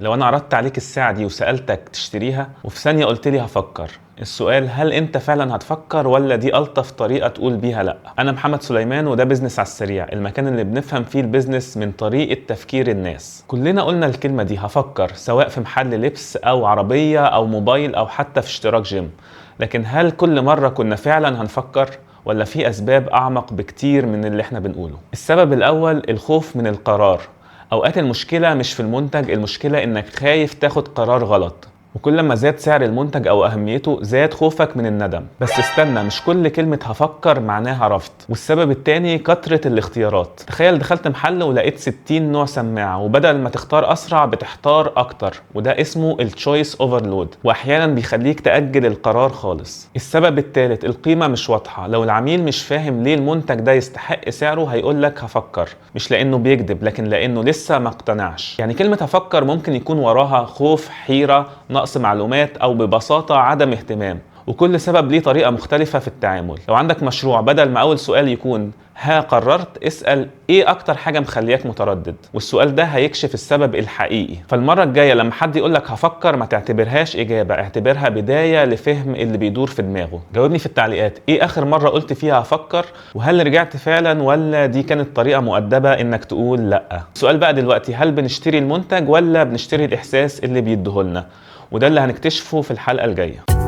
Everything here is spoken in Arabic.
لو انا عرضت عليك الساعة دي وسألتك تشتريها وفي ثانية قلت لي هفكر، السؤال هل انت فعلا هتفكر ولا دي ألطف طريقة تقول بيها لا؟ انا محمد سليمان وده بيزنس على السريع، المكان اللي بنفهم فيه البيزنس من طريقة تفكير الناس. كلنا قلنا الكلمة دي هفكر، سواء في محل لبس او عربية او موبايل او حتى في اشتراك جيم. لكن هل كل مرة كنا فعلا هنفكر؟ ولا في أسباب أعمق بكتير من اللي احنا بنقوله؟ السبب الأول الخوف من القرار. أوقات المشكلة مش في المنتج، المشكلة إنك خايف تاخد قرار غلط، وكل ما زاد سعر المنتج أو أهميته زاد خوفك من الندم. بس استنى، مش كل كلمة هفكر معناها رفض. والسبب التاني كترة الاختيارات. تخيل دخلت محل ولقيت 60 نوع سماعة، وبدل ما تختار أسرع بتحتار أكتر، وده اسمه التشويس اوفرلود، وأحيانا بيخليك تأجل القرار خالص. السبب التالت القيمة مش واضحة. لو العميل مش فاهم ليه المنتج ده يستحق سعره هيقولك هفكر، مش لأنه بيكذب لكن لأنه لسه ما اقتنعش. يعني كلمة هفكر ممكن يكون وراها خوف، حيرة، نقص معلومات، او ببساطة عدم اهتمام. وكل سبب ليه طريقة مختلفة في التعامل. لو عندك مشروع، بدل ما اول سؤال يكون ها قررت، اسأل ايه اكتر حاجة مخلياك متردد، والسؤال ده هيكشف السبب الحقيقي. فالمرة الجاية لما حد يقولك هفكر ما تعتبرهاش اجابة، اعتبرها بداية لفهم اللي بيدور في دماغه. جاوبني في التعليقات ايه اخر مرة قلت فيها هفكر، وهل رجعت فعلا ولا دي كانت طريقة مؤدبة انك تقول لا. السؤال بقى دلوقتي، هل بنشتري المنتج ولا بنشتري الاحساس اللي بيديهولنا؟ وده اللي هنكتشفه في الحلقة الجاية.